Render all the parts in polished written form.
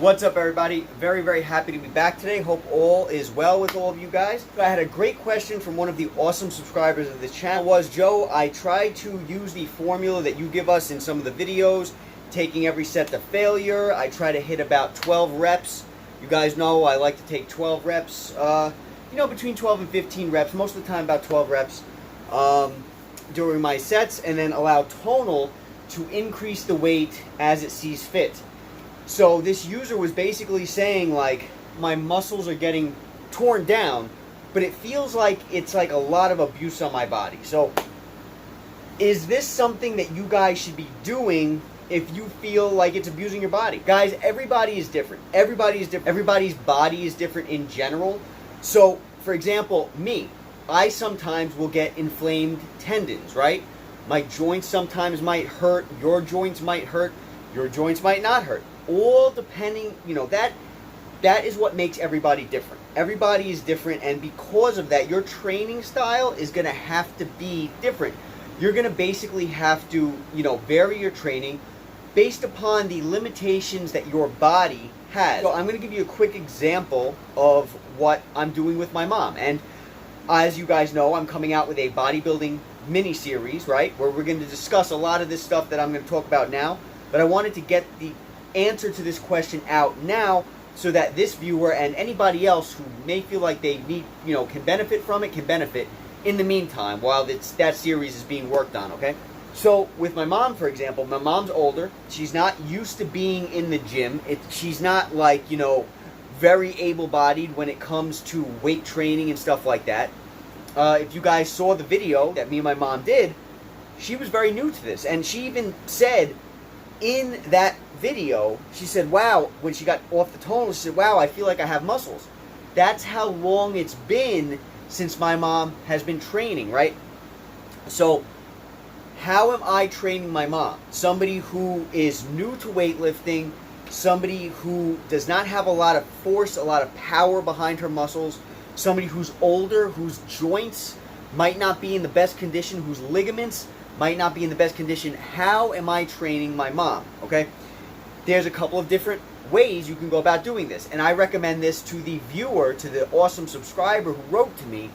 What's up, everybody? Very happy to be back today. Hope all is well with all of you guys. I had a great question from one of the awesome subscribers of this channel. Was, Joe, I tried to use the formula that you give us in some of the videos, taking every set to failure. I try to hit about 12 reps. You guys know I like to take 12 reps, between 12 and 15 reps, most of the time about 12 reps during my sets, and then allow Tonal to increase the weight as it sees fit. So this user was basically saying, like, my muscles are getting torn down, but it feels like it's like a lot of abuse on my body. So is this something that you guys should be doing if you feel like it's abusing your body? Guys, everybody is different. Everybody is different. Everybody's body is different in general. So, for example, me, I sometimes will get inflamed tendons, right? My joints sometimes might hurt. Your joints might hurt. Your joints might not hurt. All depending, that is what makes everybody different. Everybody is different, and because of that, your training style is going to have to be different. You're going to basically have to, vary your training based upon the limitations that your body has. So I'm going to give you a quick example of what I'm doing with my mom. And as you guys know, I'm coming out with a bodybuilding mini-series, right, where we're going to discuss a lot of this stuff that I'm going to talk about now. But I wanted to get the answer to this question out now so that this viewer and anybody else who may feel like they need, can benefit from it, can benefit in the meantime while that series is being worked on, okay? So with my mom, for example, my mom's older. She's not used to being in the gym. She's not like, very able-bodied when it comes to weight training and stuff like that. If you guys saw the video that me and my mom did, she was very new to this. And she even said in that video, she said, wow, when she got off the Tonal, she said, wow, I feel like I have muscles. That's how long it's been since my mom has been training, right? So how am I training my mom? Somebody who is new to weightlifting, somebody who does not have a lot of force, a lot of power behind her muscles, somebody who's older, whose joints might not be in the best condition, whose ligaments might not be in the best condition. How am I training my mom? Okay, there's a couple of different ways you can go about doing this, and I recommend this to the viewer, to the awesome subscriber who wrote to me.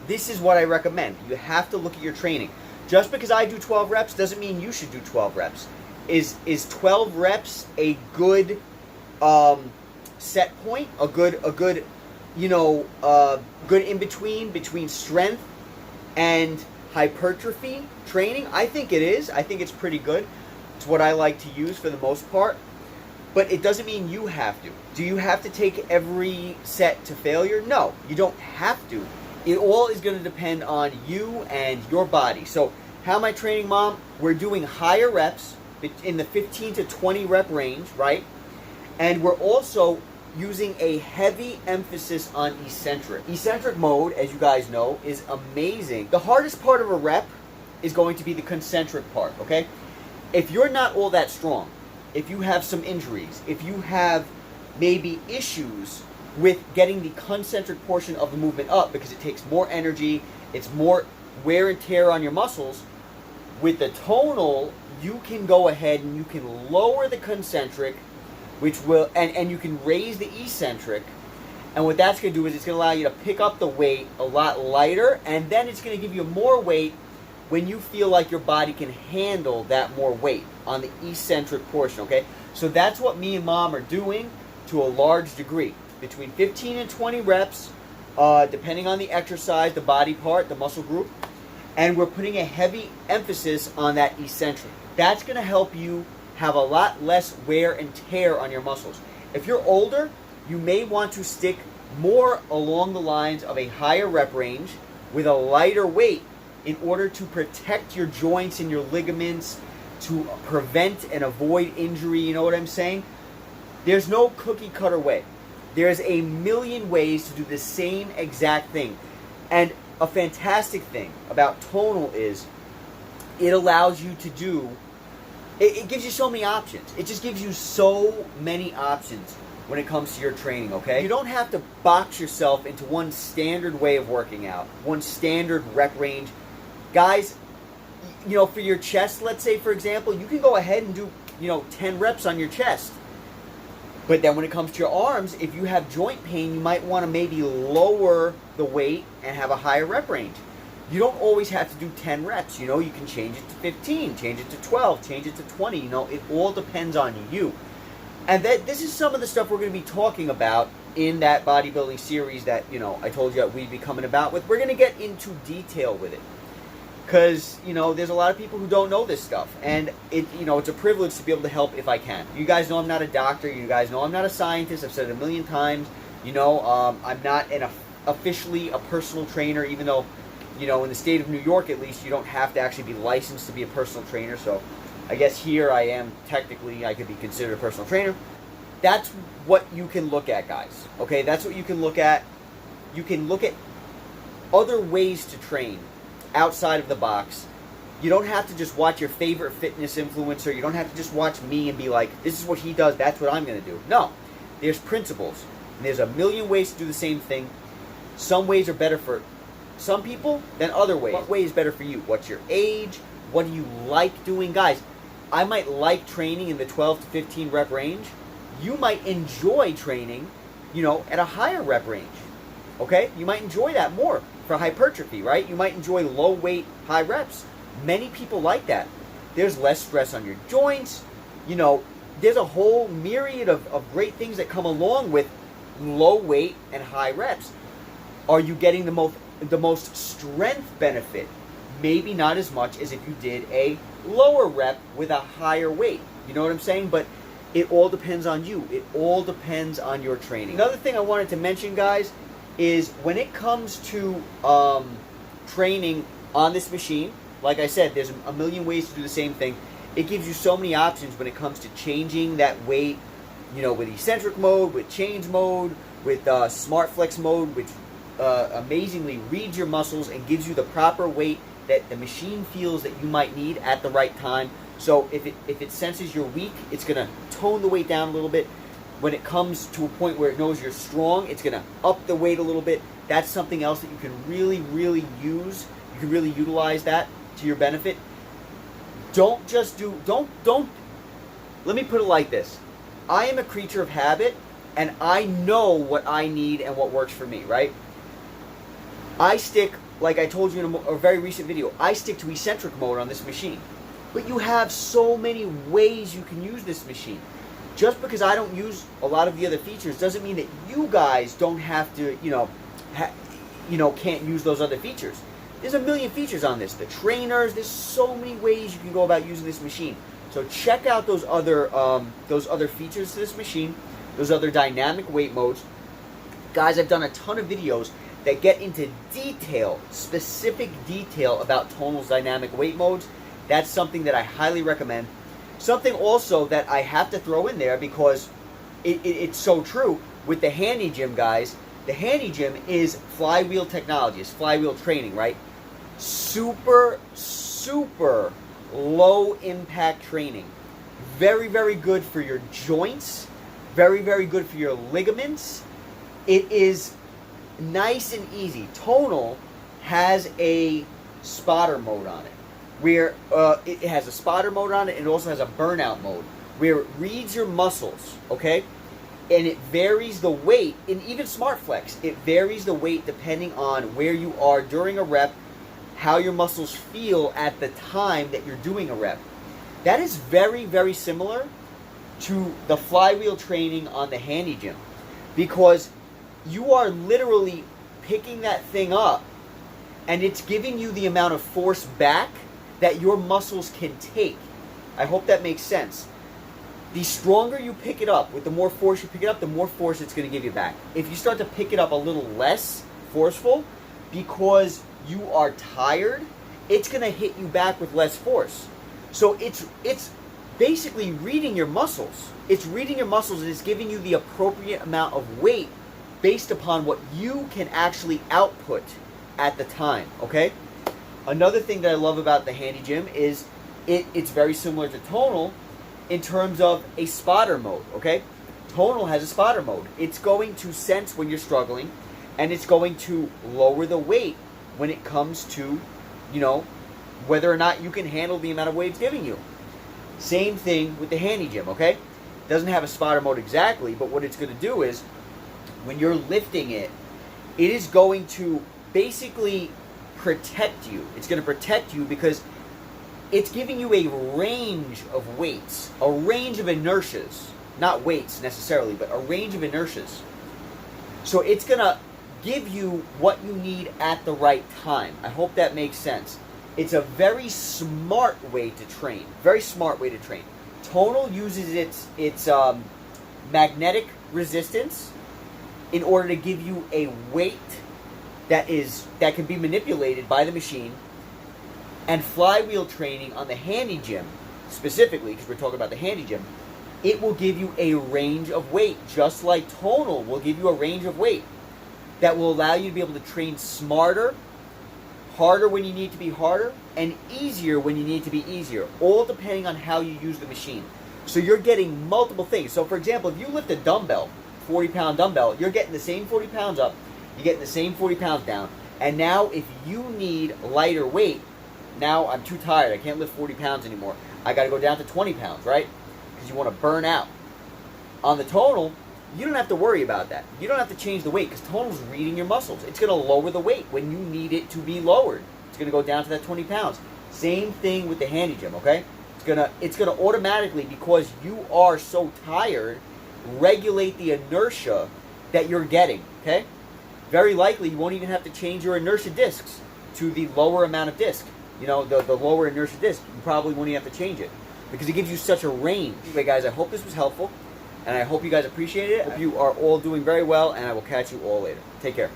This is what I recommend. You have to look at your training. Just because I do 12 reps doesn't mean you should do 12 reps. Is 12 reps a good set point? A good good in between strength and hypertrophy training? I think it is. I think it's pretty good. It's what I like to use for the most part. But it doesn't mean you have to. Do you have to take every set to failure? No, you don't have to. It all is going to depend on you and your body. So how am I training mom? We're doing higher reps in the 15 to 20 rep range, right? And we're also using a heavy emphasis on eccentric. Eccentric mode, as you guys know, is amazing. The hardest part of a rep is going to be the concentric part, okay? If you're not all that strong, if you have some injuries, if you have maybe issues with getting the concentric portion of the movement up because it takes more energy, it's more wear and tear on your muscles, with the Tonal, you can go ahead and you can lower the concentric, which will, and you can raise the eccentric, and what that's going to do is it's going to allow you to pick up the weight a lot lighter, and then it's going to give you more weight when you feel like your body can handle that more weight on the eccentric portion, okay? So that's what me and mom are doing to a large degree. Between 15 and 20 reps, depending on the exercise, the body part, the muscle group, and we're putting a heavy emphasis on that eccentric. That's going to help you have a lot less wear and tear on your muscles. If you're older, you may want to stick more along the lines of a higher rep range with a lighter weight in order to protect your joints and your ligaments, to prevent and avoid injury. You know what I'm saying? There's no cookie cutter way. There's a million ways to do the same exact thing. And a fantastic thing about Tonal is it allows you to do, it gives you so many options. It just gives you so many options when it comes to your training, okay? You don't have to box yourself into one standard way of working out, one standard rep range. Guys, for your chest, let's say, for example, you can go ahead and do, 10 reps on your chest. But then when it comes to your arms, if you have joint pain, you might want to maybe lower the weight and have a higher rep range. You don't always have to do 10 reps. You know, you can change it to 15, change it to 12, change it to 20. You know, it all depends on you. And this is some of the stuff we're going to be talking about in that bodybuilding series that, you know, I told you that we'd be coming about with. We're going to get into detail with it. Because, you know, there's a lot of people who don't know this stuff. And, it's a privilege to be able to help if I can. You guys know I'm not a doctor. You guys know I'm not a scientist. I've said it a million times. You know, I'm not officially a personal trainer, even though, you know, in the state of New York, at least, you don't have to actually be licensed to be a personal trainer. So I guess here I am, technically, I could be considered a personal trainer. That's what you can look at, guys. Okay, that's what you can look at. You can look at other ways to train outside of the box. You don't have to just watch your favorite fitness influencer. You don't have to just watch me and be like, this is what he does, that's what I'm going to do. No, there's principles. And there's a million ways to do the same thing. Some ways are better for some people than other ways. What way is better for you? What's your age? What do you like doing? Guys, I might like training in the 12 to 15 rep range. You might enjoy training, you know, at a higher rep range. Okay? You might enjoy that more for hypertrophy, right? You might enjoy low weight, high reps. Many people like that. There's less stress on your joints. You know, there's a whole myriad of great things that come along with low weight and high reps. Are you getting the most strength benefit? Maybe not as much as if you did a lower rep with a higher weight. You know what I'm saying? But it all depends on you. It all depends on your training. Another thing I wanted to mention, guys, is when it comes to training on this machine, like I said, there's a million ways to do the same thing. It gives you so many options when it comes to changing that weight, you know, with eccentric mode, with change mode, with smart flex mode, which amazingly reads your muscles and gives you the proper weight that the machine feels that you might need at the right time. So if it senses you're weak, it's going to tone the weight down a little bit. When it comes to a point where it knows you're strong, it's going to up the weight a little bit. That's something else that you can really, really use. You can really utilize that to your benefit. Don't let me put it like this. I am a creature of habit, and I know what I need and what works for me, right? I stick, like I told you in a very recent video, I stick to eccentric mode on this machine. But you have so many ways you can use this machine. Just because I don't use a lot of the other features doesn't mean that you guys don't have to, can't use those other features. There's a million features on this. The trainers, there's so many ways you can go about using this machine. So check out those other features to this machine, those other dynamic weight modes. Guys, I've done a ton of videos that get into detail, specific detail about Tonal's dynamic weight modes. That's something that I highly recommend. Something also that I have to throw in there because it's so true with the Handy Gym, guys. The Handy Gym is flywheel technology. It's flywheel training, right? Super, super low impact training. Very, very good for your joints. Very, very good for your ligaments. It is nice and easy. Tonal has a spotter mode on it, where it has a spotter mode on it, and it also has a burnout mode, where it reads your muscles, okay? And it varies the weight, and even Smart Flex, it varies the weight depending on where you are during a rep, how your muscles feel at the time that you're doing a rep. That is very, very similar to the flywheel training on the Handy Gym, because you are literally picking that thing up, and it's giving you the amount of force back that your muscles can take. I hope that makes sense. The stronger you pick it up, with the more force you pick it up, the more force it's going to give you back. If you start to pick it up a little less forceful because you are tired, it's going to hit you back with less force. So it's basically reading your muscles. It's reading your muscles, and it's giving you the appropriate amount of weight based upon what you can actually output at the time, okay? Another thing that I love about the Handy Gym is it's very similar to Tonal in terms of a spotter mode, okay? Tonal has a spotter mode. It's going to sense when you're struggling, and it's going to lower the weight when it comes to, whether or not you can handle the amount of weight it's giving you. Same thing with the Handy Gym, okay? doesn't have a spotter mode exactly, but what it's going to do is when you're lifting it, it is going to basically protect you. It's going to protect you because it's giving you a range of weights, a range of inertias. Not weights necessarily, but a range of inertias. So it's going to give you what you need at the right time. I hope that makes sense. It's a very smart way to train. Very smart way to train. Tonal uses its magnetic resistance in order to give you a weight that can be manipulated by the machine. And flywheel training on the Handy Gym, specifically, because we're talking about the Handy Gym, it will give you a range of weight, just like Tonal will give you a range of weight that will allow you to be able to train smarter, harder when you need to be harder, and easier when you need to be easier, all depending on how you use the machine. So you're getting multiple things. So for example, if you lift a dumbbell, 40-pound dumbbell, you're getting the same 40 pounds up, you're getting the same 40 pounds down, and now if you need lighter weight, now I'm too tired, I can't lift 40 pounds anymore, I got to go down to 20 pounds, right? Because you want to burn out. On the Tonal, you don't have to worry about that. You don't have to change the weight because Tonal's reading your muscles. It's going to lower the weight when you need it to be lowered. It's going to go down to that 20 pounds. Same thing with the Handy Gym, okay? It's gonna automatically, because you are so tired, regulate the inertia that you're getting, okay? Very likely you won't even have to change your inertia discs to the lower amount of disc. You know, the lower inertia disc, you probably won't even have to change it because it gives you such a range. Anyway, guys, I hope this was helpful, and I hope you guys appreciate it. I hope you are all doing very well, and I will catch you all later. Take care.